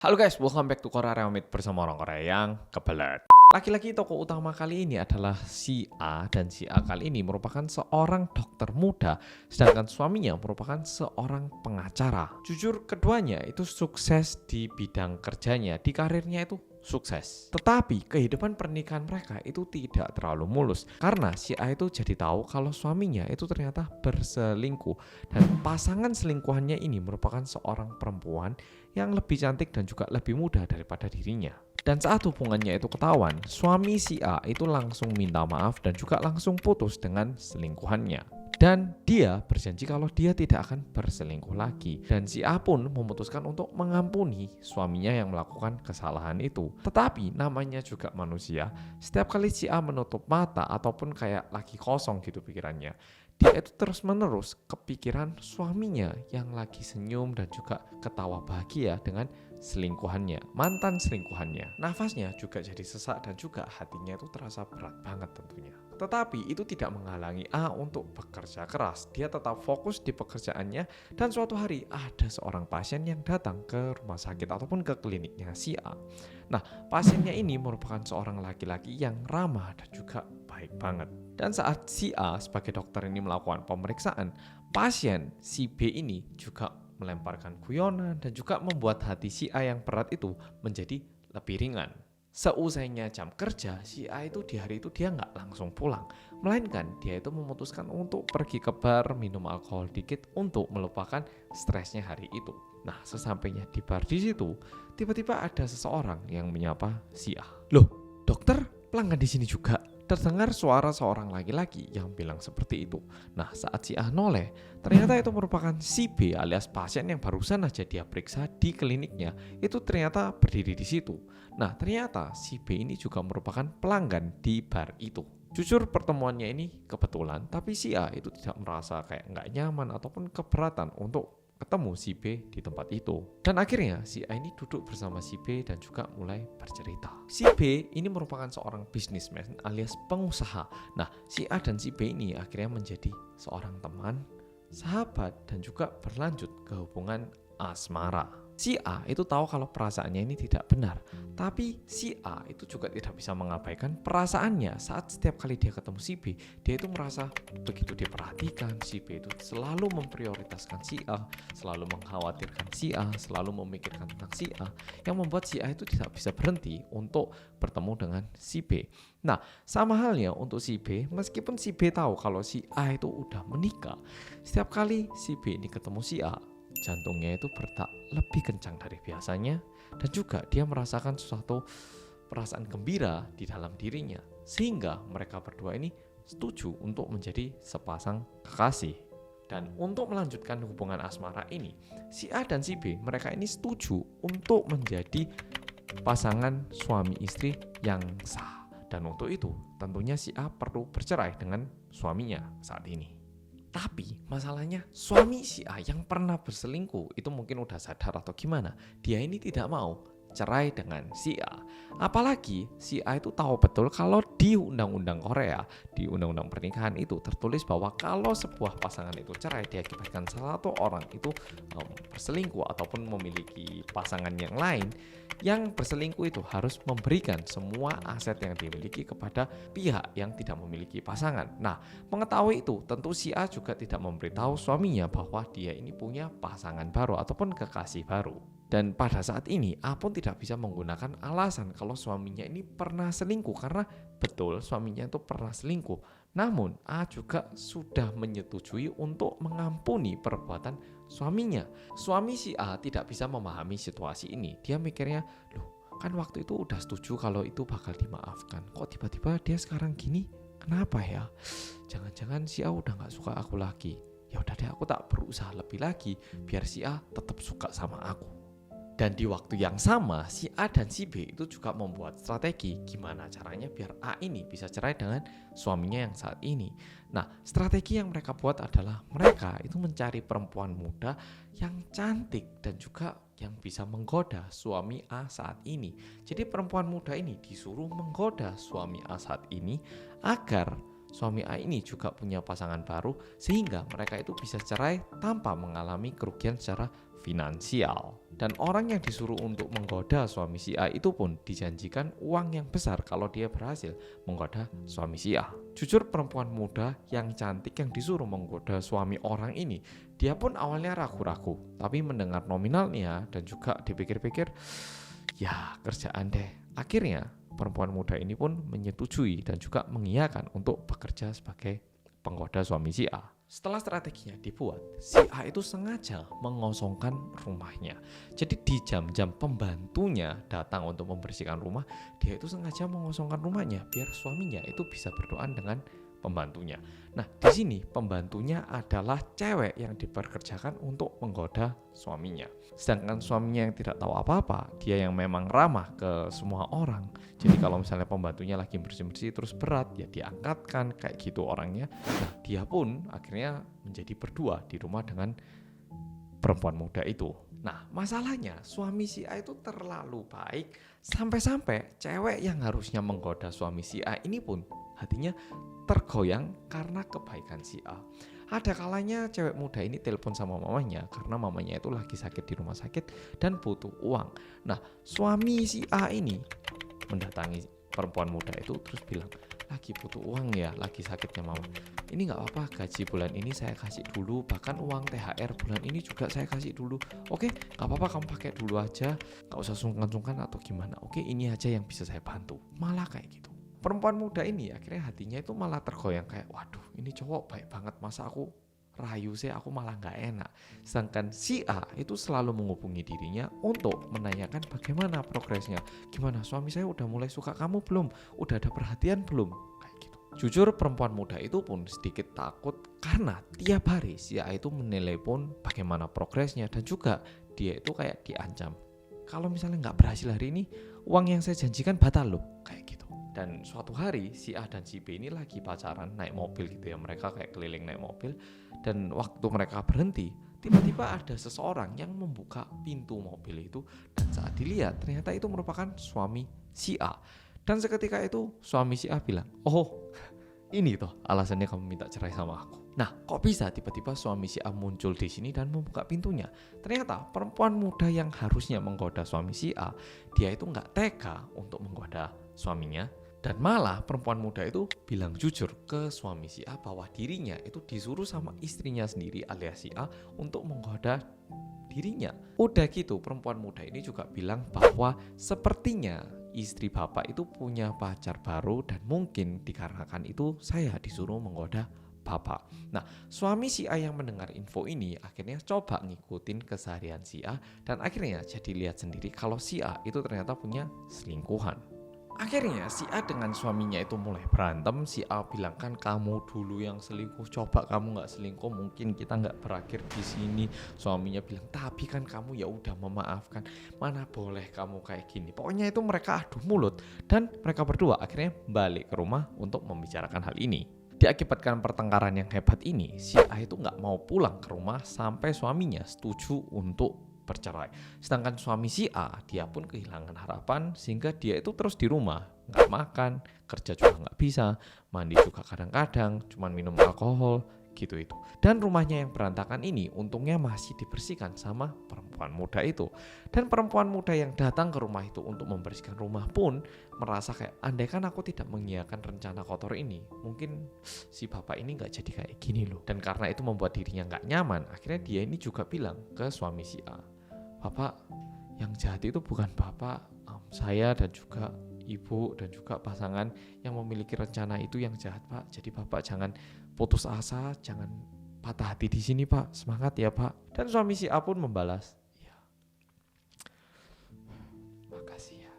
Halo guys, welcome back to Korea Remit bersama orang Korea yang kebelet. Laki-laki tokoh utama kali ini adalah si A, dan si A kali ini merupakan seorang dokter muda, sedangkan suaminya merupakan seorang pengacara. Jujur, keduanya itu sukses di bidang kerjanya, di karirnya itu sukses. Tetapi kehidupan pernikahan mereka itu tidak terlalu mulus karena si A itu jadi tahu kalau suaminya itu ternyata berselingkuh, dan pasangan selingkuhannya ini merupakan seorang perempuan yang lebih cantik dan juga lebih muda daripada dirinya. Dan saat hubungannya itu ketahuan, suami si A itu langsung minta maaf dan juga langsung putus dengan selingkuhannya. Dan dia berjanji kalau dia tidak akan berselingkuh lagi. Dan si A pun memutuskan untuk mengampuni suaminya yang melakukan kesalahan itu. Tetapi namanya juga manusia, setiap kali si A menutup mata ataupun kayak lagi kosong gitu pikirannya, dia itu terus-menerus kepikiran suaminya yang lagi senyum dan juga ketawa bahagia dengan selingkuhannya, mantan selingkuhannya. Nafasnya juga jadi sesak dan juga hatinya itu terasa berat banget tentunya. Tetapi itu tidak menghalangi A untuk bekerja keras. Dia tetap fokus di pekerjaannya, dan suatu hari ada seorang pasien yang datang ke rumah sakit ataupun ke kliniknya si A. Nah, pasiennya ini merupakan seorang laki-laki yang ramah dan juga baik banget. Dan saat si A sebagai dokter ini melakukan pemeriksaan, pasien si B ini juga melemparkan guyonan dan juga membuat hati si A yang berat itu menjadi lebih ringan. Seusainya jam kerja, si A itu di hari itu dia nggak langsung pulang, melainkan dia itu memutuskan untuk pergi ke bar, minum alkohol dikit untuk melupakan stresnya hari itu. Nah, sesampainya di bar di situ, tiba-tiba ada seseorang yang menyapa si A. Loh, dokter pelanggan di sini juga. Terdengar suara seorang laki-laki yang bilang seperti itu. Nah, saat si A noleh, ternyata itu merupakan si B alias pasien yang barusan aja dia periksa di kliniknya. Itu ternyata berdiri di situ. Nah, ternyata si B ini juga merupakan pelanggan di bar itu. Jujur pertemuannya ini kebetulan, tapi si A itu tidak merasa kayak nggak nyaman ataupun keberatan untuk ketemu si B di tempat itu. Dan akhirnya si A ini duduk bersama si B dan juga mulai bercerita. Si B ini merupakan seorang businessman alias pengusaha. Nah, si A dan si B ini akhirnya menjadi seorang teman, sahabat, dan juga berlanjut ke hubungan asmara. Si A itu tahu kalau perasaannya ini tidak benar, tapi si A itu juga tidak bisa mengabaikan perasaannya saat setiap kali dia ketemu si B, dia itu merasa begitu diperhatikan. Si B itu selalu memprioritaskan si A, selalu mengkhawatirkan si A, selalu memikirkan tentang si A, yang membuat si A itu tidak bisa berhenti untuk bertemu dengan si B. Nah, sama halnya untuk si B, meskipun si B tahu kalau si A itu udah menikah, setiap kali si B ini ketemu si A, jantungnya itu berdetak lebih kencang dari biasanya, dan juga dia merasakan suatu perasaan gembira di dalam dirinya, sehingga mereka berdua ini setuju untuk menjadi sepasang kekasih. Dan untuk melanjutkan hubungan asmara ini, si A dan si B mereka ini setuju untuk menjadi pasangan suami istri yang sah. Dan untuk itu tentunya si A perlu bercerai dengan suaminya saat ini. Tapi masalahnya suami si A yang pernah berselingkuh itu mungkin udah sadar atau gimana, dia ini tidak mau cerai dengan si A. Apalagi si A itu tahu betul kalau di undang-undang Korea, di undang-undang pernikahan itu tertulis bahwa kalau sebuah pasangan itu cerai diakibatkan salah satu orang itu berselingkuh ataupun memiliki pasangan yang lain, yang berselingkuh itu harus memberikan semua aset yang dimiliki kepada pihak yang tidak memiliki pasangan. Nah, mengetahui itu, tentu si A juga tidak memberitahu suaminya bahwa dia ini punya pasangan baru ataupun kekasih baru. Dan pada saat ini A pun tidak bisa menggunakan alasan kalau suaminya ini pernah selingkuh, karena betul suaminya itu pernah selingkuh. Namun A juga sudah menyetujui untuk mengampuni perbuatan suaminya. Suami si A tidak bisa memahami situasi ini. Dia mikirnya, loh kan waktu itu udah setuju kalau itu bakal dimaafkan. Kok tiba-tiba dia sekarang gini? Kenapa ya? Jangan-jangan si A udah gak suka aku lagi. Ya udah deh, aku tak berusaha lebih lagi biar si A tetap suka sama aku. Dan di waktu yang sama, si A dan si B itu juga membuat strategi gimana caranya biar A ini bisa cerai dengan suaminya yang saat ini. Nah, strategi yang mereka buat adalah mereka itu mencari perempuan muda yang cantik dan juga yang bisa menggoda suami A saat ini. Jadi perempuan muda ini disuruh menggoda suami A saat ini agar suami A ini juga punya pasangan baru, sehingga mereka itu bisa cerai tanpa mengalami kerugian secara finansial. Dan orang yang disuruh untuk menggoda suami si A itu pun dijanjikan uang yang besar kalau dia berhasil menggoda suami si A. Jujur perempuan muda yang cantik yang disuruh menggoda suami orang ini, dia pun awalnya ragu-ragu, tapi mendengar nominalnya dan juga dipikir-pikir, ya kerjaan deh. Akhirnya perempuan muda ini pun menyetujui dan juga mengiyakan untuk bekerja sebagai penggoda suami si A. Setelah strateginya dibuat, si A itu sengaja mengosongkan rumahnya. Jadi di jam-jam pembantunya datang untuk membersihkan rumah, dia itu sengaja mengosongkan rumahnya biar suaminya itu bisa berdoa dengan pembantunya. Nah, di sini pembantunya adalah cewek yang diperkerjakan untuk menggoda suaminya. Sedangkan suaminya yang tidak tahu apa-apa, dia yang memang ramah ke semua orang. Jadi kalau misalnya pembantunya lagi bersih-bersih terus berat, ya diangkatkan kayak gitu orangnya. Nah, dia pun akhirnya menjadi berdua di rumah dengan perempuan muda itu. Nah, masalahnya suami si A itu terlalu baik sampai-sampai cewek yang harusnya menggoda suami si A ini pun hatinya tergoyang karena kebaikan si A. Ada kalanya cewek muda ini telepon sama mamanya karena mamanya itu lagi sakit di rumah sakit dan butuh uang. Nah, suami si A ini mendatangi perempuan muda itu terus bilang, lagi butuh uang ya, lagi sakitnya mama. Ini gak apa-apa, gaji bulan ini saya kasih dulu, bahkan uang THR bulan ini juga saya kasih dulu. Oke, gak apa-apa kamu pakai dulu aja, gak usah sungkan-sungkan atau gimana. Oke, ini aja yang bisa saya bantu. Malah kayak gitu. Perempuan muda ini akhirnya hatinya itu malah tergoyang kayak, waduh ini cowok baik banget, masa aku rayu sih, aku malah gak enak. Sedangkan si A itu selalu menghubungi dirinya untuk menanyakan bagaimana progresnya. Gimana, suami saya udah mulai suka kamu belum? Udah ada perhatian belum? Kayak gitu. Jujur perempuan muda itu pun sedikit takut karena tiap hari si A itu menelepon bagaimana progresnya dan juga dia itu kayak diancam. Kalau misalnya gak berhasil hari ini, uang yang saya janjikan batal loh, kayak gitu. Dan suatu hari si A dan si B ini lagi pacaran naik mobil gitu ya, mereka kayak keliling naik mobil. Dan waktu mereka berhenti, tiba-tiba ada seseorang yang membuka pintu mobil itu. Dan saat dilihat ternyata itu merupakan suami si A. Dan seketika itu suami si A bilang, oh ini toh alasannya kamu minta cerai sama aku. Nah, kok bisa tiba-tiba suami si A muncul di sini dan membuka pintunya? Ternyata perempuan muda yang harusnya menggoda suami si A, dia itu nggak tega untuk menggoda suaminya. Dan malah perempuan muda itu bilang jujur ke suami si A bahwa dirinya itu disuruh sama istrinya sendiri alias si A untuk menggoda dirinya. Udah gitu perempuan muda ini juga bilang bahwa sepertinya istri bapak itu punya pacar baru dan mungkin dikarenakan itu saya disuruh menggoda bapak. Nah, suami si A yang mendengar info ini akhirnya coba ngikutin keseharian si A dan akhirnya jadi lihat sendiri kalau si A itu ternyata punya selingkuhan. Akhirnya si A dengan suaminya itu mulai berantem. Si A bilang, kan kamu dulu yang selingkuh, coba kamu nggak selingkuh mungkin kita nggak berakhir di sini. Suaminya bilang, tapi kan kamu ya udah memaafkan, mana boleh kamu kayak gini. Pokoknya itu mereka adu mulut dan mereka berdua akhirnya balik ke rumah untuk membicarakan hal ini. Diakibatkan pertengkaran yang hebat ini, si A itu nggak mau pulang ke rumah sampai suaminya setuju untuk bercerai. Sedangkan suami si A, dia pun kehilangan harapan sehingga dia itu terus di rumah, nggak makan, kerja juga nggak bisa, mandi juga kadang-kadang, cuman minum alkohol, gitu itu. Dan rumahnya yang berantakan ini untungnya masih dibersihkan sama perempuan muda itu. Dan perempuan muda yang datang ke rumah itu untuk membersihkan rumah pun merasa kayak, andai kan aku tidak mengiyakan rencana kotor ini, mungkin si bapak ini nggak jadi kayak gini loh. Dan karena itu membuat dirinya nggak nyaman, akhirnya dia ini juga bilang ke suami si A, Bapak, yang jahat itu bukan bapak, saya dan juga ibu dan juga pasangan yang memiliki rencana itu yang jahat pak. Jadi bapak jangan putus asa, jangan patah hati di sini pak. Semangat ya pak. Dan suami si A pun membalas, ya, makasih ya,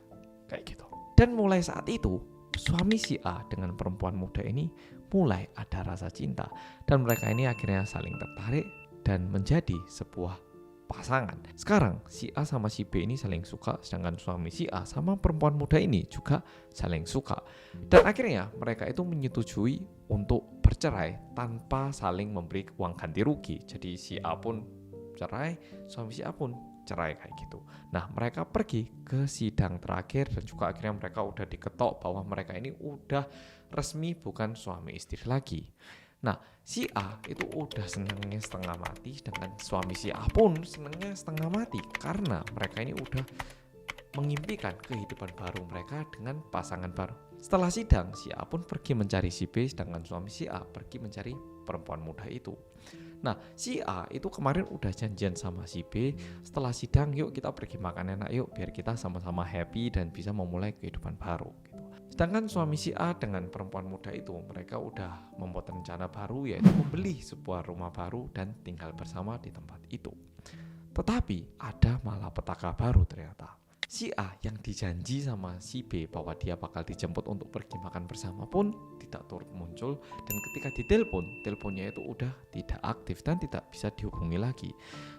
kayak gitu. Dan mulai saat itu suami si A dengan perempuan muda ini mulai ada rasa cinta dan mereka ini akhirnya saling tertarik dan menjadi sebuah pasangan. Sekarang si A sama si B ini saling suka, sedangkan suami si A sama perempuan muda ini juga saling suka. Dan akhirnya mereka itu menyetujui untuk bercerai tanpa saling memberi uang ganti rugi. Jadi si A pun cerai, suami si A pun cerai kayak gitu. Nah, mereka pergi ke sidang terakhir dan juga akhirnya mereka udah diketok bahwa mereka ini udah resmi bukan suami istri lagi. Nah, si A itu udah senangnya setengah mati, sedangkan suami si A pun senangnya setengah mati karena mereka ini udah mengimpikan kehidupan baru mereka dengan pasangan baru. Setelah sidang, si A pun pergi mencari si B, sedangkan suami si A pergi mencari perempuan muda itu. Nah, si A itu kemarin udah janjian sama si B, setelah sidang yuk kita pergi makan enak yuk biar kita sama-sama happy dan bisa memulai kehidupan baru gitu. Sedangkan suami si A dengan perempuan muda itu, mereka udah membuat rencana baru, yaitu membeli sebuah rumah baru dan tinggal bersama di tempat itu. Tetapi ada malapetaka baru ternyata. Si A yang dijanji sama si B bahwa dia bakal dijemput untuk pergi makan bersama pun tidak turut muncul, dan ketika ditelepon, teleponnya itu udah tidak aktif dan tidak bisa dihubungi lagi.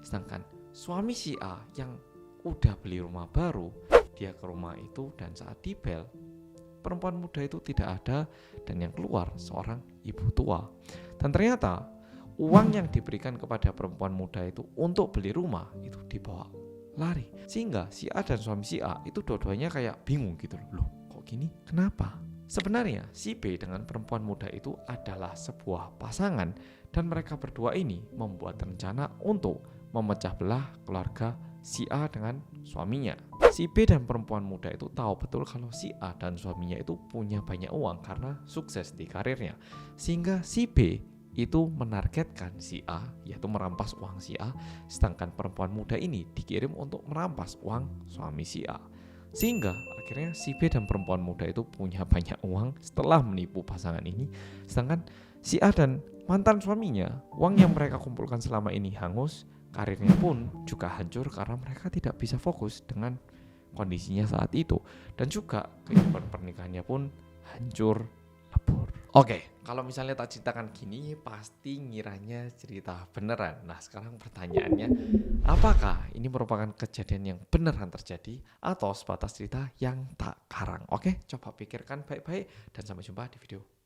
Sedangkan suami si A yang udah beli rumah baru, dia ke rumah itu dan saat dibel, perempuan muda itu tidak ada dan yang keluar seorang ibu tua. Dan ternyata uang yang diberikan kepada perempuan muda itu untuk beli rumah itu dibawa lari, sehingga si A dan suami si A itu dua-duanya kayak bingung gitu loh, kok gini, kenapa? Sebenarnya si B dengan perempuan muda itu adalah sebuah pasangan dan mereka berdua ini membuat rencana untuk memecah belah keluarga si A dengan suaminya. Si B dan perempuan muda itu tahu betul kalau si A dan suaminya itu punya banyak uang karena sukses di karirnya, sehingga si B itu menargetkan si A, yaitu merampas uang si A, sedangkan perempuan muda ini dikirim untuk merampas uang suami si A. Sehingga akhirnya si B dan perempuan muda itu punya banyak uang setelah menipu pasangan ini, sedangkan si A dan mantan suaminya, uang yang mereka kumpulkan selama ini hangus, karirnya pun juga hancur karena mereka tidak bisa fokus dengan kondisinya saat itu, dan juga kehidupan pernikahannya pun hancur lebur. Oke, kalau misalnya tak ceritakan gini pasti ngiranya cerita beneran. Nah, sekarang pertanyaannya, apakah ini merupakan kejadian yang beneran terjadi atau sebatas cerita yang tak karang? Oke, coba pikirkan baik-baik dan sampai jumpa di video